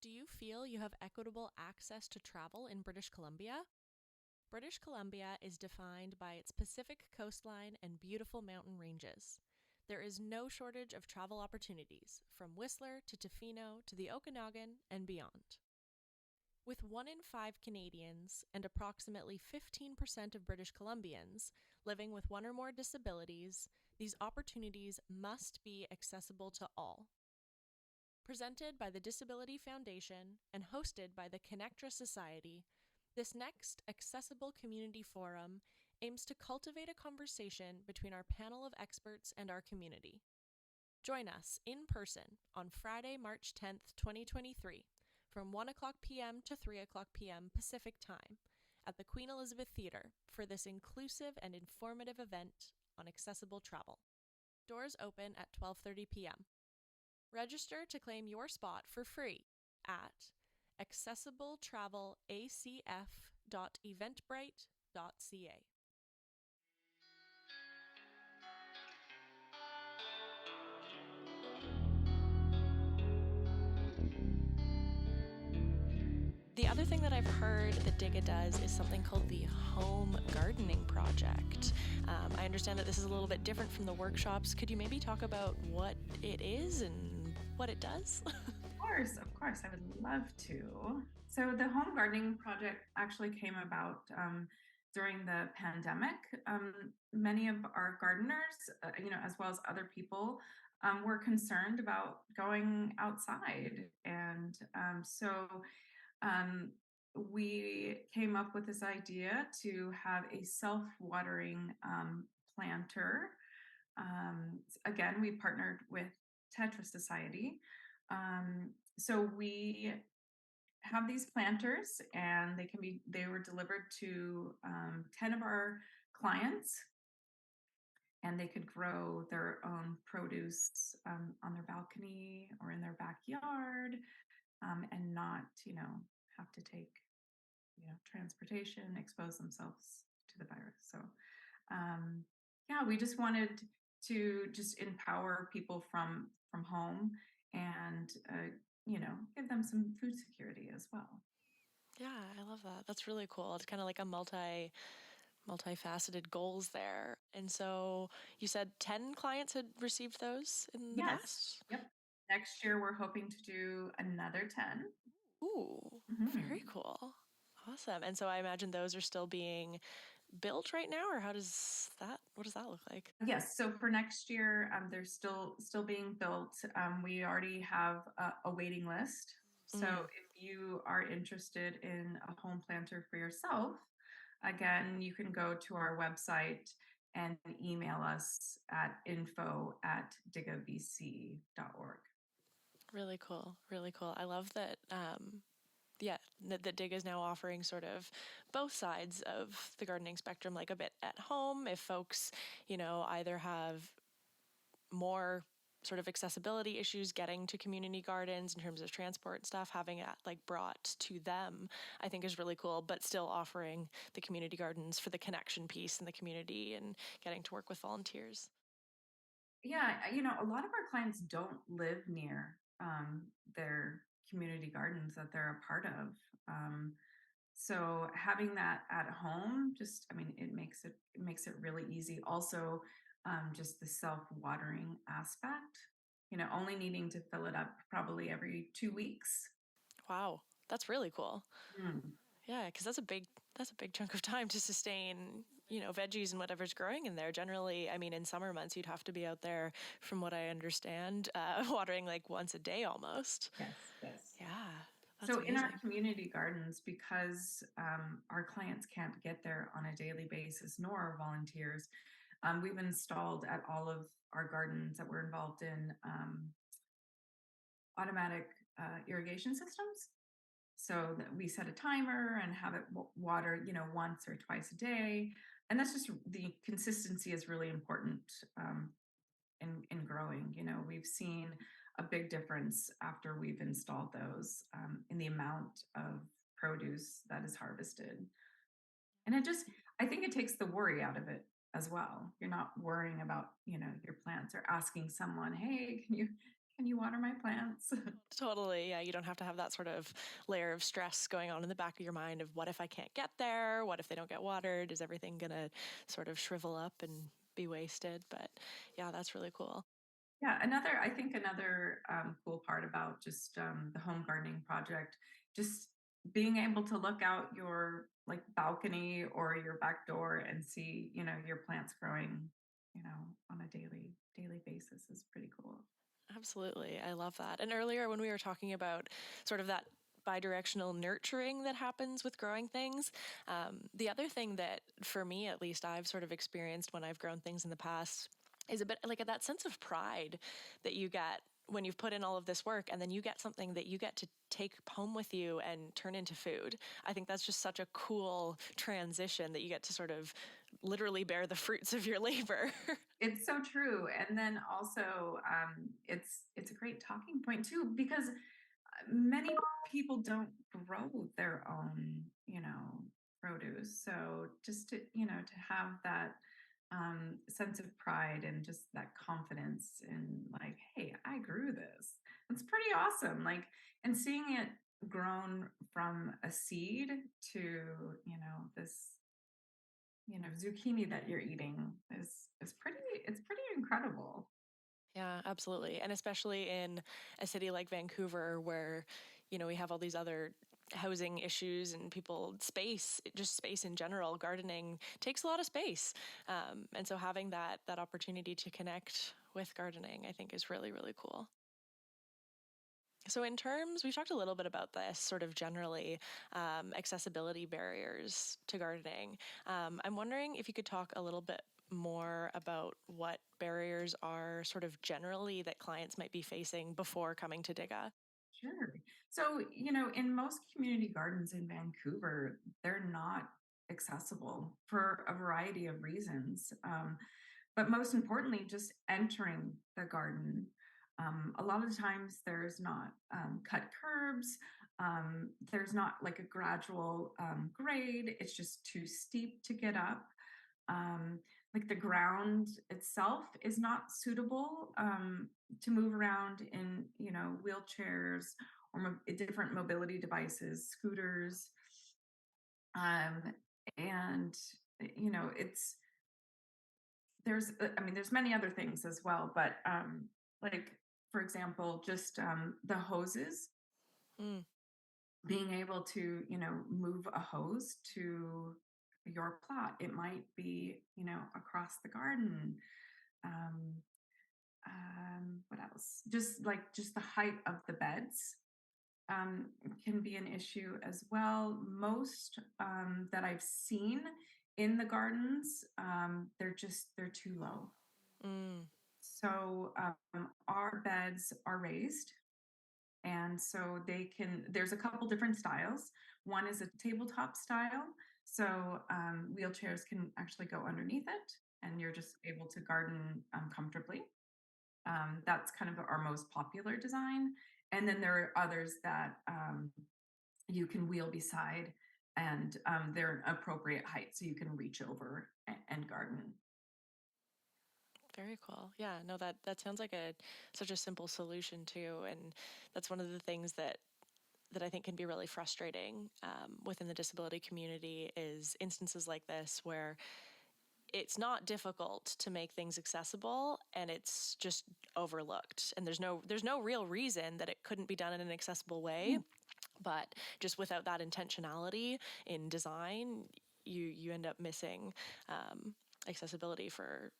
Do you feel you have equitable access to travel in British Columbia? British Columbia is defined by its Pacific coastline and beautiful mountain ranges. There is no shortage of travel opportunities, from Whistler to Tofino to the Okanagan and beyond. With 1 in 5 Canadians and approximately 15% of British Columbians living with one or more disabilities, these opportunities must be accessible to all. Presented by the Disability Foundation and hosted by the Connectra Society, this next Accessible Community Forum aims to cultivate a conversation between our panel of experts and our community. Join us in person on Friday, March 10th, 2023, from 1 o'clock p.m. to 3 o'clock p.m. Pacific Time at the Queen Elizabeth Theatre for this inclusive and informative event on accessible travel. Doors open at 12:30 p.m. Register to claim your spot for free at accessibletravelacf.eventbrite.ca. The other thing that I've heard that DIGA does is something called the Home Gardening Project. I understand that this is a little bit different from the workshops. Could you maybe talk about what it is and what it does? Of course, I would love to. So the home gardening project actually came about during the pandemic. Many of our gardeners, as well as other people, were concerned about going outside, and um, we came up with this idea to have a self-watering planter. Again, we partnered with Tetra Society. So we have these planters, and they were delivered to 10 of our clients, and they could grow their own produce on their balcony or in their backyard, and not, have to take, transportation, expose themselves to the virus. So, yeah, we just wanted to just empower people from home and give them some food security as well. Yeah, I love that. That's really cool. It's kind of like a multifaceted goals there. And so you said 10 clients had received those in the Yes. past? Yep. Next year we're hoping to do another 10. Ooh, very Mm-hmm. cool. Awesome. And so I imagine those are still being built right now, or what does that look like? Yes. So for next year, they're still being built. We already have a waiting list. So Mm. if you are interested in a home planter for yourself, again, you can go to our website and email us at info@digavc.org. Really cool. Really cool. I love that. Yeah, that DIG is now offering sort of both sides of the gardening spectrum, like a bit at home if folks, either have more sort of accessibility issues getting to community gardens in terms of transport and stuff, having it like brought to them, I think is really cool, but still offering the community gardens for the connection piece in the community and getting to work with volunteers. Yeah, a lot of our clients don't live near their community gardens that they're a part of. So having that at home, just, it makes it really easy. Also, just the self-watering aspect, only needing to fill it up probably every 2 weeks. Wow, that's really cool. Mm. Yeah, because that's a big chunk of time to sustain, veggies and whatever's growing in there. Generally, I mean, in summer months, you'd have to be out there, from what I understand, watering like once a day almost. Yes, yes. Yeah, that's So in our amazing. community gardens, because our clients can't get there on a daily basis, nor our volunteers, we've installed at all of our gardens that we're involved in automatic irrigation systems. So that we set a timer and have it water, once or twice a day. And that's just, the consistency is really important in growing. We've seen a big difference after we've installed those in the amount of produce that is harvested. And I think it takes the worry out of it as well. You're not worrying about, your plants, or asking someone, hey, can you water my plants. Totally. Yeah. You don't have to have that sort of layer of stress going on in the back of your mind of what if I can't get there? What if they don't get watered? Is everything going to sort of shrivel up and be wasted? But yeah, that's really cool. Yeah, I think another cool part about just the home gardening project, just being able to look out your like balcony or your back door and see, your plants growing, on a daily basis is pretty cool. Absolutely. I love that. And earlier, when we were talking about sort of that bidirectional nurturing that happens with growing things, the other thing that, for me at least, I've sort of experienced when I've grown things in the past is a bit like that sense of pride that you get when you've put in all of this work and then you get something that you get to take home with you and turn into food. I think that's just such a cool transition that you get to sort of literally bear the fruits of your labor. It's so true. And then also, it's a great talking point too, because many people don't grow their own, produce. So just to have that sense of pride and just that confidence in like, hey, I grew this. It's pretty awesome. Like, and seeing it grown from a seed to, this, zucchini that you're eating is it's pretty incredible. Yeah, absolutely. And especially in a city like Vancouver where, we have all these other housing issues and people space, just space in general, gardening takes a lot of space. And so having that opportunity to connect with gardening, I think is really, really cool. So, in terms, we've talked a little bit about this sort of generally accessibility barriers to gardening. I'm wondering if you could talk a little bit more about what barriers are sort of generally that clients might be facing before coming to DIGA. Sure. So, in most community gardens in Vancouver, they're not accessible for a variety of reasons. But most importantly, just entering the garden. A lot of times there's not cut curbs, there's not like a gradual grade, it's just too steep to get up. Um, like the ground itself is not suitable to move around in, wheelchairs or different mobility devices, scooters, um, and it's there's many other things as well, but like for example, just the hoses, Mm, being able to move a hose to your plot. It might be across the garden. um, what else? Just the height of the beds um, can be an issue as well. Most that I've seen in the gardens, they're too low. mm, So our beds are raised, and so there's a couple different styles. One is a tabletop style, so wheelchairs can actually go underneath it, and you're just able to garden comfortably. That's kind of our most popular design. And then there are others that you can wheel beside, and they're an appropriate height, so you can reach over and garden. very cool. Yeah, no, that sounds like a such a simple solution too, and that's one of the things that I think can be really frustrating within the disability community is instances like this where it's not difficult to make things accessible and it's just overlooked and there's no real reason that it couldn't be done in an accessible way, Mm. but just without that intentionality in design you end up missing accessibility for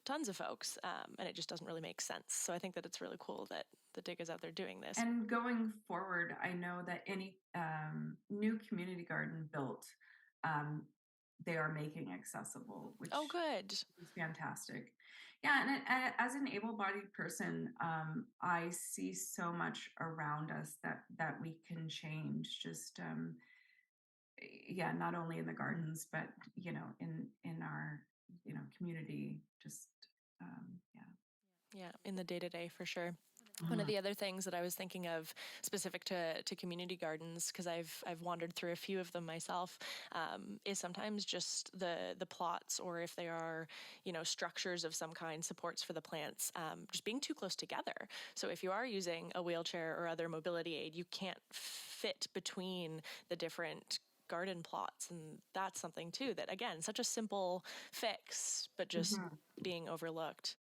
tons of folks, and it just doesn't really make sense. So I think that it's really cool that the dig is out there doing this. And going forward, I know that any new community garden built, um, they are making accessible, Oh, which good. is fantastic. Yeah, and as an able-bodied person, I see so much around us that we can change. Just yeah, not only in the gardens, but in our community. Just yeah. Yeah, in the day to day for sure. One of Mhm. the other things that I was thinking of specific to community gardens, because I've wandered through a few of them myself, is sometimes just the plots, or if they are, structures of some kind, supports for the plants, just being too close together. So if you are using a wheelchair or other mobility aid, you can't fit between the different garden plots, and that's something too that, again, such a simple fix, but just Mhm. being overlooked.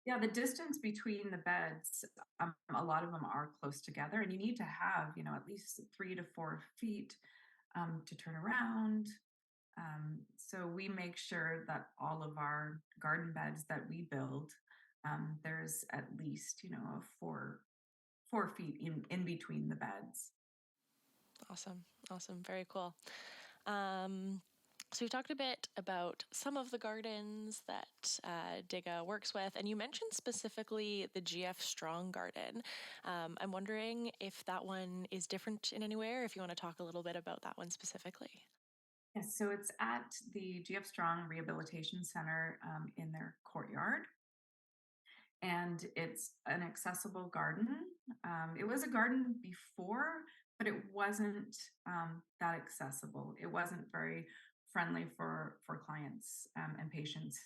Yeah, the distance between the beds, a lot of them are close together, and you need to have, at least 3 to 4 feet to turn around. So we make sure that all of our garden beds that we build, there's at least, 4 feet in between the beds. Awesome. Awesome. Very cool. Um, so we've talked a bit about some of the gardens that DIGA works with, and you mentioned specifically the GF Strong Garden. I'm wondering if that one is different in any way, or if you want to talk a little bit about that one specifically. Yes, so it's at the GF Strong Rehabilitation Center in their courtyard, and it's an accessible garden. It was a garden before, but it wasn't that accessible. It wasn't very friendly for clients and patients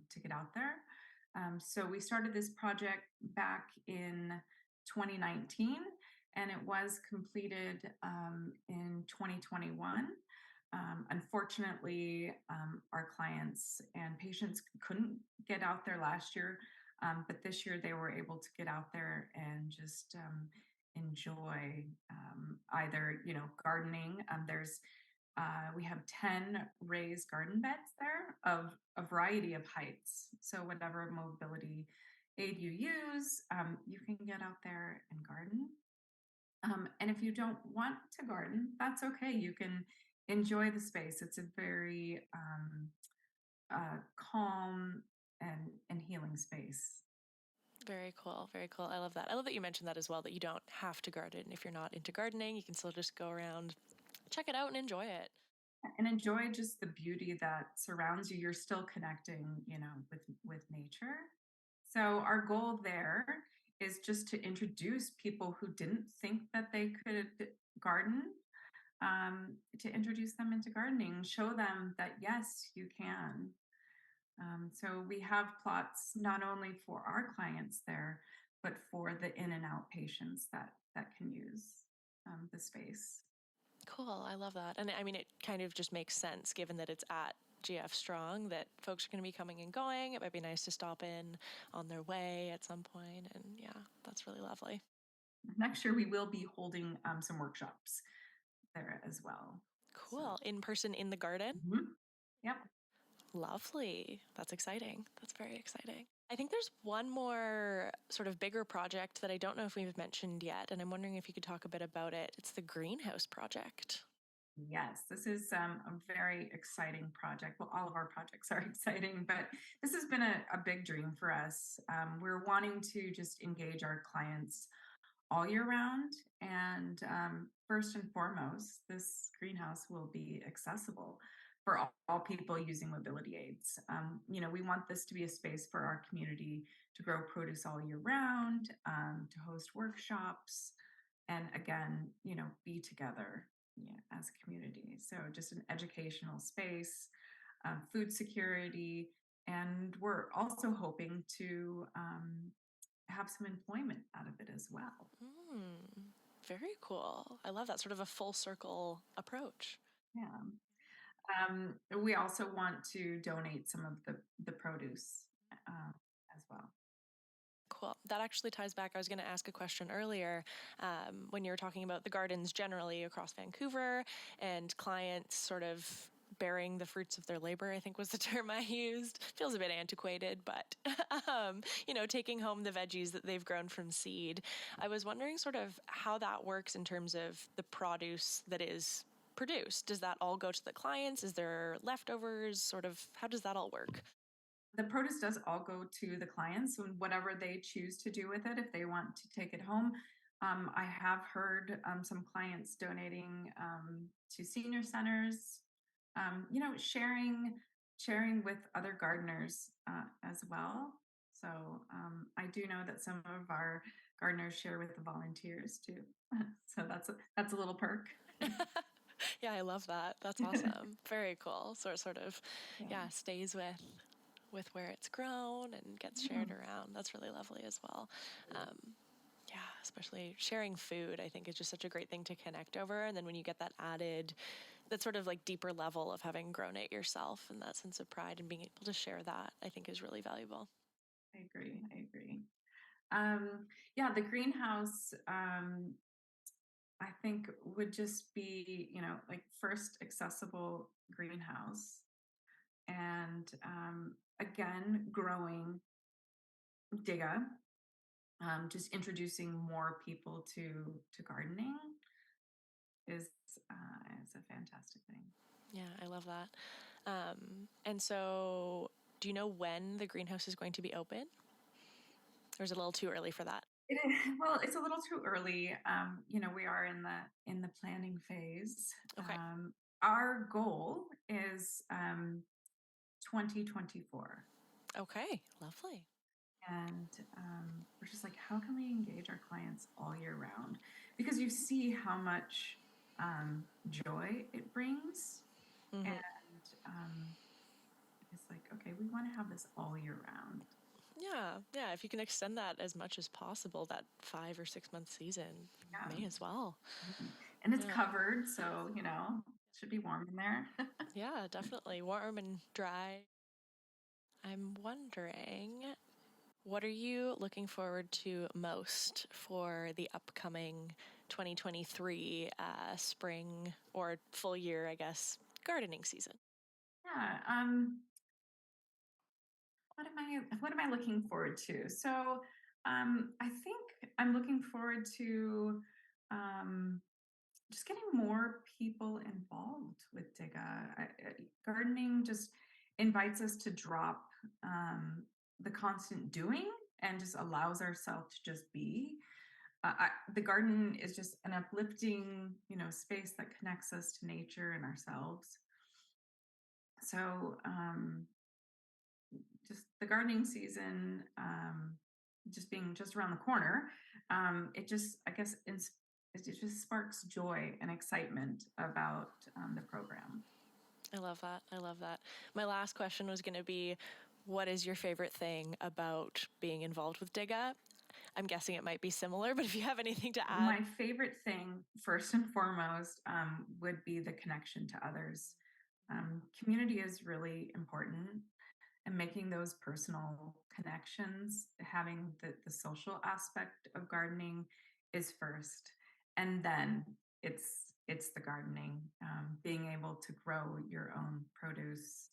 to get out there. So we started this project back in 2019, and it was completed in 2021. Unfortunately, our clients and patients couldn't get out there last year, but this year they were able to get out there and just enjoy either, gardening. We have 10 raised garden beds there of a variety of heights. So whatever mobility aid you use, you can get out there and garden. And if you don't want to garden, that's okay. You can enjoy the space. It's a very calm and healing space. Very cool. Very cool. I love that. I love that you mentioned that as well, that you don't have to garden. If you're not into gardening, you can still just go around, check it out, and enjoy it. And enjoy just the beauty that surrounds you. You're still connecting, with nature. So our goal there is just to introduce people who didn't think that they could garden, to introduce them into gardening, show them that yes, you can. So we have plots not only for our clients there, but for the in and out patients that can use the space. Cool. I love that. And I mean, it kind of just makes sense given that it's at GF Strong that folks are going to be coming and going. It might be nice to stop in on their way at some point. And yeah, that's really lovely. Next year we will be holding some workshops there as well. So, Cool. In person in the garden? mhm. Yep. Lovely. That's exciting. That's very exciting. I think there's one more sort of bigger project that I don't know if we've mentioned yet, and I'm wondering if you could talk a bit about it. It's the greenhouse project. Yes, this is a very exciting project. Well, all of our projects are exciting, but this has been a big dream for us. We're wanting to just engage our clients all year round. And first and foremost, this greenhouse will be accessible for all people using mobility aids. We want this to be a space for our community to grow produce all year round, to host workshops, and again, be together, as a community. So just an educational space, food security, and we're also hoping to have some employment out of it as well. Mm, very cool. I love that sort of a full circle approach. Yeah. We also want to donate some of the produce as well. Cool. That actually ties back. I was going to ask a question earlier when you were talking about the gardens generally across Vancouver and clients sort of bearing the fruits of their labor, I think was the term I used. Feels a bit antiquated, but taking home the veggies that they've grown from seed. I was wondering sort of how that works in terms of the produce that is produced. Does that all go to the clients? Is there leftovers? Sort of, how does that all work? The produce does all go to the clients and whatever they choose to do with it, if they want to take it home. I have heard some clients donating to senior centers, sharing with other gardeners as well. So I do know that some of our gardeners share with the volunteers too. So that's a little perk. Yeah, I love that. That's awesome. Very cool. So it sort of, stays with where it's grown and gets shared around. That's really lovely as well. Yeah, especially sharing food, I think is just such a great thing to connect over. And then when you get that added, that sort of like deeper level of having grown it yourself and that sense of pride and being able to share that, I think is really valuable. I agree. The greenhouse, I think would just be, like first accessible greenhouse. And again, growing DIGA, just introducing more people to gardening is is a fantastic thing. Yeah, I love that. And so, do you know when the greenhouse is going to be open? Or is it a little too early for that? It is, well, it's a little too early. We are in the planning phase. Okay. Our goal is 2024. Okay, lovely. And we're just like, how can we engage our clients all year round? Because you see how much joy it brings. Mm-hmm. And it's like, okay, we want to have this all year round. Yeah. If you can extend that as much as possible, that 5 or 6 month season, may as well. And it's covered, so it should be warm in there. Yeah, definitely warm and dry. I'm wondering, what are you looking forward to most for the upcoming 2023 spring or full year, I guess, gardening season? Yeah. What am I looking forward to? So I think I'm looking forward to just getting more people involved with DIGA. Gardening just invites us to drop the constant doing and just allows ourselves to just be. The garden is just an uplifting, space that connects us to nature and ourselves. So just the gardening season, just being just around the corner, it just, I guess, it just sparks joy and excitement about the program. I love that. I love that. My last question was going to be, what is your favorite thing about being involved with DIGA? I'm guessing it might be similar, but if you have anything to add. My favorite thing, first and foremost, would be the connection to others. Community is really important, and making those personal connections, having the social aspect of gardening is first, and then it's the gardening, being able to grow your own produce.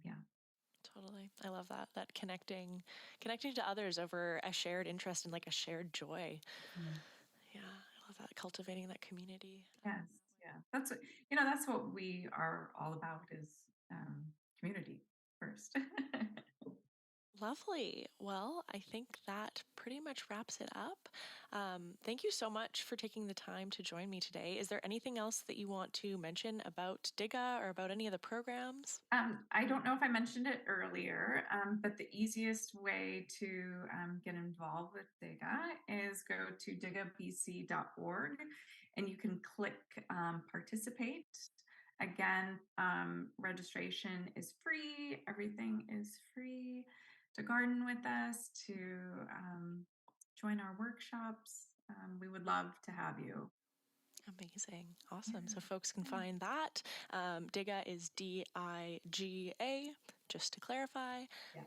Yeah. Totally. I love that. That connecting to others over a shared interest and like a shared joy. Yeah, I love that. Cultivating that community. Yes. Yeah. That's what we are all about is community first. Lovely. Well, I think that pretty much wraps it up. Thank you so much for taking the time to join me today. Is there anything else that you want to mention about DIGA or about any of the programs? I don't know if I mentioned it earlier, but the easiest way to get involved with DIGA is go to digabc.org and you can click participate. Again, registration is free, everything is free to garden with us, to join our workshops. We would love to have you. Amazing. Awesome. So folks can find that. DIGA is DIGA, just to clarify. Yes.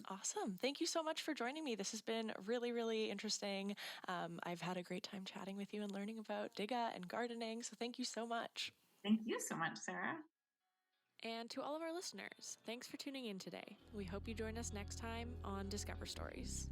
Awesome. Thank you so much for joining me. This has been really, really interesting. I've had a great time chatting with you and learning about DIGA and gardening. So thank you so much. Thank you so much, Sarah. And to all of our listeners, thanks for tuning in today. We hope you join us next time on Discover Stories.